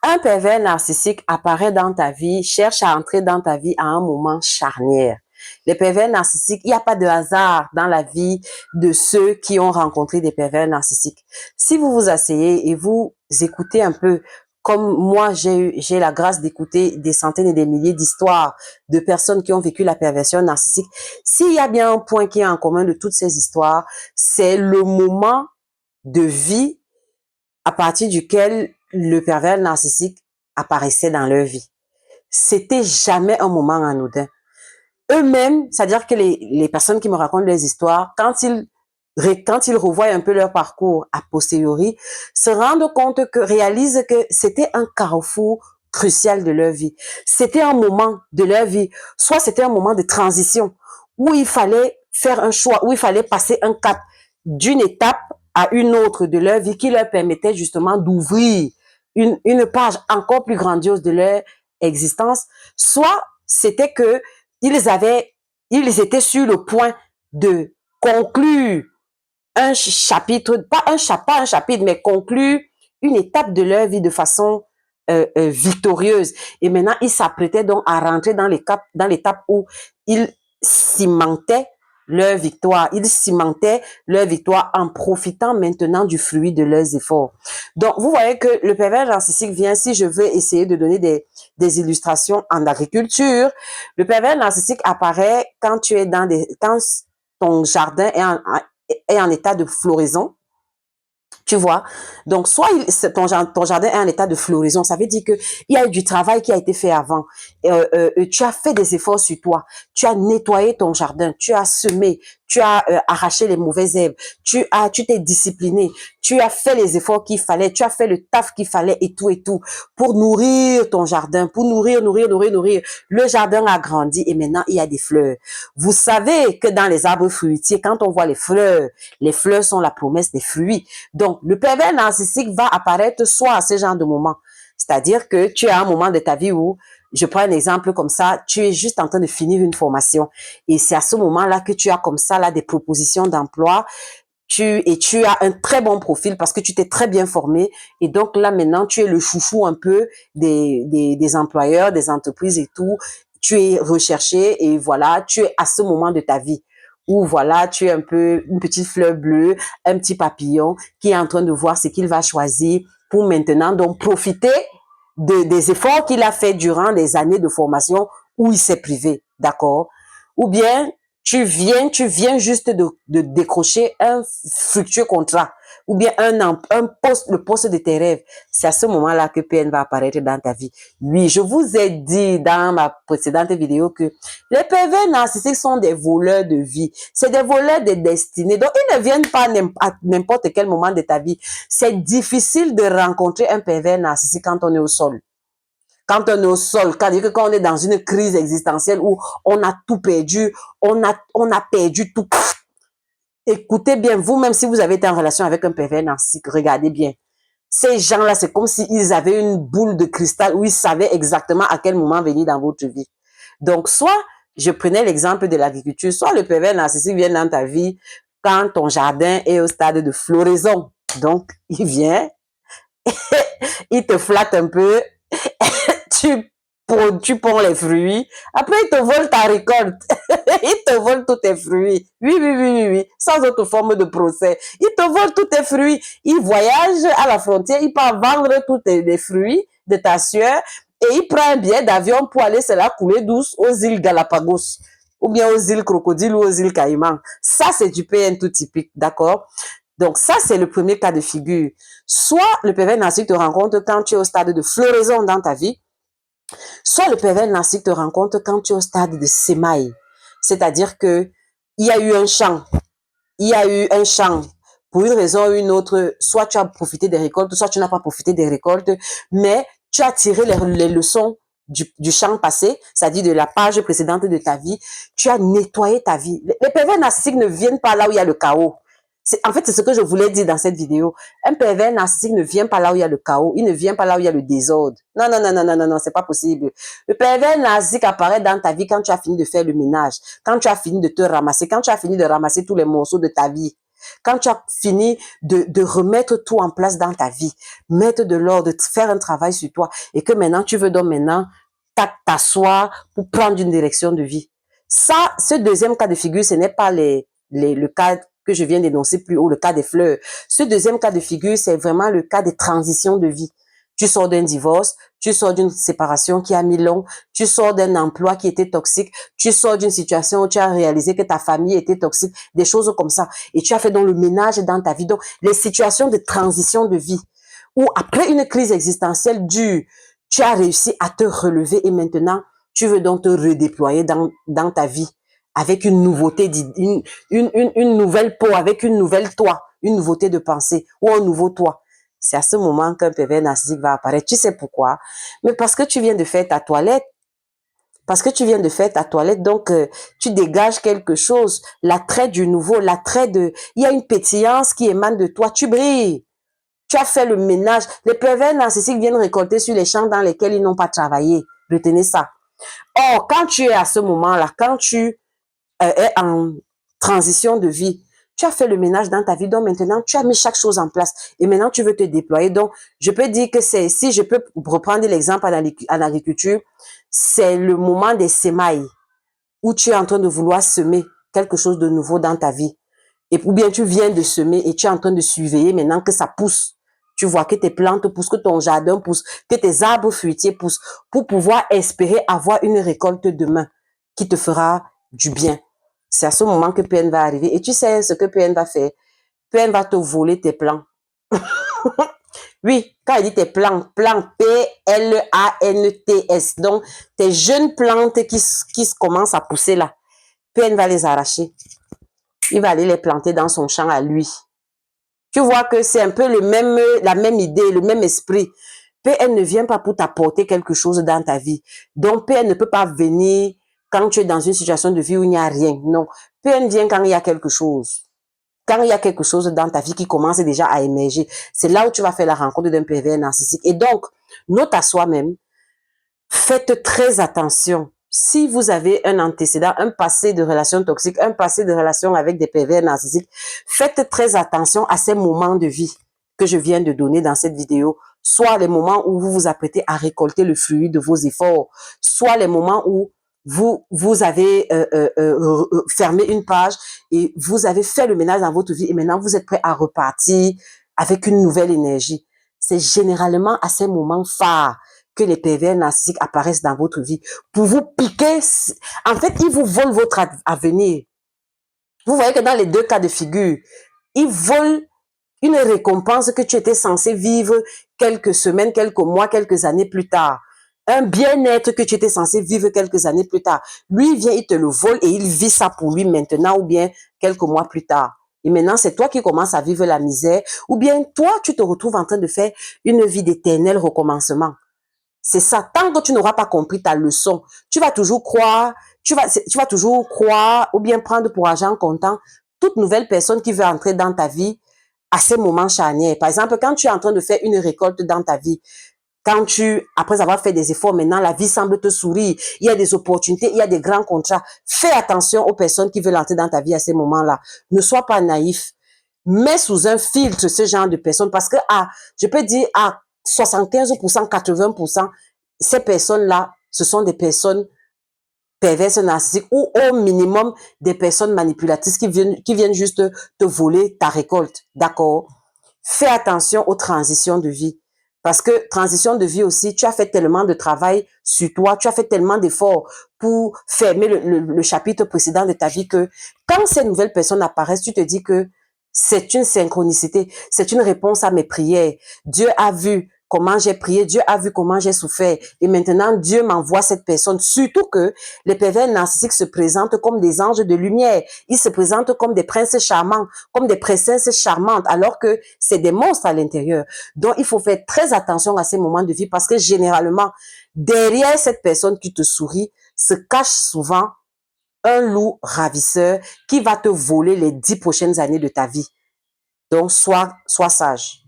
Un pervers narcissique apparaît dans ta vie, cherche à entrer dans ta vie à un moment charnière. Les pervers narcissiques, il n'y a pas de hasard dans la vie de ceux qui ont rencontré des pervers narcissiques. Si vous vous asseyez et vous écoutez un peu, comme moi j'ai la grâce d'écouter des centaines et des milliers d'histoires de personnes qui ont vécu la perversion narcissique, s'il y a bien un point qui est en commun de toutes ces histoires, c'est le moment de vie à partir duquel le pervers narcissique apparaissait dans leur vie. C'était jamais un moment anodin. Eux-mêmes, c'est-à-dire que les personnes qui me racontent les histoires, quand ils revoient un peu leur parcours a posteriori, se rendent compte réalisent que c'était un carrefour crucial de leur vie. C'était un moment de leur vie, soit c'était un moment de transition où il fallait faire un choix, où il fallait passer un cap d'une étape à une autre de leur vie qui leur permettait justement d'ouvrir une page encore plus grandiose de leur existence, soit c'était que ils étaient sur le point de conclure un chapitre, pas un chapitre, mais conclure une étape de leur vie de façon victorieuse. Et maintenant, ils s'apprêtaient donc à rentrer dans l'étape où ils cimentaient leur victoire. Ils cimentaient leur victoire en profitant maintenant du fruit de leurs efforts. Donc, vous voyez que le pervers narcissique vient, si je veux essayer de donner des illustrations en agriculture, le pervers narcissique apparaît quand quand ton jardin est en état de floraison. Tu vois, donc soit ton jardin est en état de floraison, ça veut dire que il y a eu du travail qui a été fait avant. Tu as fait des efforts sur toi, tu as nettoyé ton jardin, tu as semé, tu as arraché les mauvaises herbes, tu t'es discipliné, tu as fait les efforts qu'il fallait, tu as fait le taf qu'il fallait et tout pour nourrir ton jardin, pour nourrir. Le jardin a grandi et maintenant il y a des fleurs. Vous savez que dans les arbres fruitiers, quand on voit les fleurs sont la promesse des fruits. Donc, le pervers narcissique va apparaître soit à ce genre de moment. C'est-à-dire que tu as un moment de ta vie où, je prends un exemple comme ça, tu es juste en train de finir une formation. Et c'est à ce moment-là que tu as comme ça là des propositions d'emploi. Tu as un très bon profil parce que tu t'es très bien formé. Et donc là, maintenant, tu es le chouchou un peu des employeurs, des entreprises et tout. Tu es recherché et voilà, tu es à ce moment de ta vie où voilà, tu es un peu une petite fleur bleue, un petit papillon qui est en train de voir ce qu'il va choisir pour maintenant donc profiter des efforts qu'il a fait durant les années de formation où il s'est privé, d'accord? Ou bien tu viens juste de décrocher un fructueux contrat ou bien le poste de tes rêves. C'est à ce moment-là que PN va apparaître dans ta vie. Oui, je vous ai dit dans ma précédente vidéo que les pervers narcissiques sont des voleurs de vie. C'est des voleurs de destinée. Donc, ils ne viennent pas à n'importe quel moment de ta vie. C'est difficile de rencontrer un pervers narcissique quand on est au sol. Quand on est au sol, quand on est dans une crise existentielle où on a tout perdu, on a perdu tout. Écoutez bien, vous-même, si vous avez été en relation avec un pervers narcissique, regardez bien. Ces gens-là, c'est comme s'ils avaient une boule de cristal où ils savaient exactement à quel moment venir dans votre vie. Donc, soit, je prenais l'exemple de l'agriculture, soit le pervers narcissique vient dans ta vie quand ton jardin est au stade de floraison. Donc, il vient, il te flatte un peu, tu ponds les fruits, après il te vole ta récolte, il te vole tous tes fruits, oui, sans autre forme de procès, il te vole tous tes fruits, il voyage à la frontière, il part vendre tous les fruits de ta sueur, et il prend un billet d'avion pour aller se la couler douce aux îles Galapagos, ou bien aux îles Crocodile ou aux îles Caïmans. Ça, c'est du PN tout typique, d'accord? Donc ça, c'est le premier cas de figure. Soit le pervers narcissique te rencontre quand tu es au stade de floraison dans ta vie, soit le pervers narcissique te rencontre quand tu es au stade de sémaille. C'est-à-dire que il y a eu un champ. Il y a eu un champ. Pour une raison ou une autre, soit tu as profité des récoltes, soit tu n'as pas profité des récoltes, mais tu as tiré les leçons du champ passé, c'est-à-dire de la page précédente de ta vie. Tu as nettoyé ta vie. Les pervers narcissiques ne viennent pas là où il y a le chaos. En fait, c'est ce que je voulais dire dans cette vidéo. Un pervers narcissique ne vient pas là où il y a le chaos. Il ne vient pas là où il y a le désordre. Non, c'est pas possible. Le pervers narcissique apparaît dans ta vie quand tu as fini de faire le ménage, quand tu as fini de te ramasser, quand tu as fini de ramasser tous les morceaux de ta vie. quand tu as fini de remettre tout en place dans ta vie, mettre de l'ordre, faire un travail sur toi, et que maintenant tu veux donc maintenant t'asseoir pour prendre une direction de vie. Ça, ce deuxième cas de figure, ce n'est pas le cas que je viens d'énoncer plus haut, le cas des fleurs. Ce deuxième cas de figure, c'est vraiment le cas des transitions de vie. Tu sors d'un divorce, tu sors d'une séparation qui a mis long, tu sors d'un emploi qui était toxique, tu sors d'une situation où tu as réalisé que ta famille était toxique, des choses comme ça. Et tu as fait donc le ménage dans ta vie. Donc, les situations de transition de vie, où après une crise existentielle dure, tu as réussi à te relever et maintenant, tu veux donc te redéployer dans ta vie avec une nouveauté, une nouvelle peau, avec une nouvelle toi, une nouveauté de pensée ou un nouveau toi. C'est à ce moment qu'un pervers narcissique va apparaître. Tu sais pourquoi? Mais parce que tu viens de faire ta toilette. Parce que tu viens de faire ta toilette, donc tu dégages quelque chose, l'attrait du nouveau, l'attrait de... Il y a une pétillance qui émane de toi, tu brilles. Tu as fait le ménage. Les pervers narcissiques viennent récolter sur les champs dans lesquels ils n'ont pas travaillé. Retenez ça. Or, quand tu es à ce moment-là, quand tu es en transition de vie, tu as fait le ménage dans ta vie, donc maintenant, tu as mis chaque chose en place et maintenant, tu veux te déployer. Donc, je peux dire que si je peux reprendre l'exemple en agriculture, c'est le moment des semailles où tu es en train de vouloir semer quelque chose de nouveau dans ta vie. Ou bien tu viens de semer et tu es en train de surveiller maintenant que ça pousse. Tu vois que tes plantes poussent, que ton jardin pousse, que tes arbres fruitiers poussent pour pouvoir espérer avoir une récolte demain qui te fera du bien. C'est à ce moment que PN va arriver. Et tu sais ce que PN va faire? PN va te voler tes plans. Oui, quand il dit tes plants, P-L-A-N-T-S. Donc, tes jeunes plantes qui commencent à pousser là, PN va les arracher. Il va aller les planter dans son champ à lui. Tu vois que c'est un peu la même idée, le même esprit. PN ne vient pas pour t'apporter quelque chose dans ta vie. Donc, PN ne peut pas venir quand tu es dans une situation de vie où il n'y a rien. Non. PN vient quand il y a quelque chose. Quand il y a quelque chose dans ta vie qui commence déjà à émerger, c'est là où tu vas faire la rencontre d'un pervers narcissique. Et donc, note à soi-même, faites très attention. Si vous avez un antécédent, un passé de relation toxique, un passé de relation avec des pervers narcissiques, faites très attention à ces moments de vie que je viens de donner dans cette vidéo. Soit les moments où vous vous apprêtez à récolter le fruit de vos efforts, soit les moments où vous avez fermé une page et vous avez fait le ménage dans votre vie et maintenant vous êtes prêt à repartir avec une nouvelle énergie. C'est généralement à ces moments phares que les pervers narcissiques apparaissent dans votre vie pour vous piquer. En fait, ils vous volent votre avenir. Vous voyez que dans les deux cas de figure, ils volent une récompense que tu étais censé vivre quelques semaines, quelques mois, quelques années plus tard. Un bien-être que tu étais censé vivre quelques années plus tard. Lui, il vient, il te le vole et il vit ça pour lui maintenant ou bien quelques mois plus tard. Et maintenant, c'est toi qui commences à vivre la misère ou bien toi, tu te retrouves en train de faire une vie d'éternel recommencement. C'est ça. Tant que tu n'auras pas compris ta leçon, tu vas toujours croire, tu vas toujours croire ou bien prendre pour argent comptant toute nouvelle personne qui veut entrer dans ta vie à ces moments charnières. Par exemple, quand tu es en train de faire une récolte dans ta vie, après avoir fait des efforts, maintenant, la vie semble te sourire. Il y a des opportunités, il y a des grands contrats. Fais attention aux personnes qui veulent entrer dans ta vie à ces moments-là. Ne sois pas naïf. Mets sous un filtre ce genre de personnes parce que, je peux dire, à 75%, 80%, ces personnes-là, ce sont des personnes perverses narcissiques ou au minimum des personnes manipulatrices qui viennent juste te voler ta récolte. D'accord? Fais attention aux transitions de vie. Parce que transition de vie aussi, tu as fait tellement de travail sur toi, tu as fait tellement d'efforts pour fermer le chapitre précédent de ta vie que quand ces nouvelles personnes apparaissent, tu te dis que c'est une synchronicité, c'est une réponse à mes prières. Dieu a vu comment j'ai prié, Dieu a vu comment j'ai souffert et maintenant Dieu m'envoie cette personne. Surtout que les pervers narcissiques se présentent comme des anges de lumière, ils se présentent comme des princes charmants, comme des princesses charmantes alors que c'est des monstres à l'intérieur. Donc il faut faire très attention à ces moments de vie parce que généralement derrière cette personne qui te sourit se cache souvent un loup ravisseur qui va te voler les 10 prochaines années de ta vie. Donc, sois sage.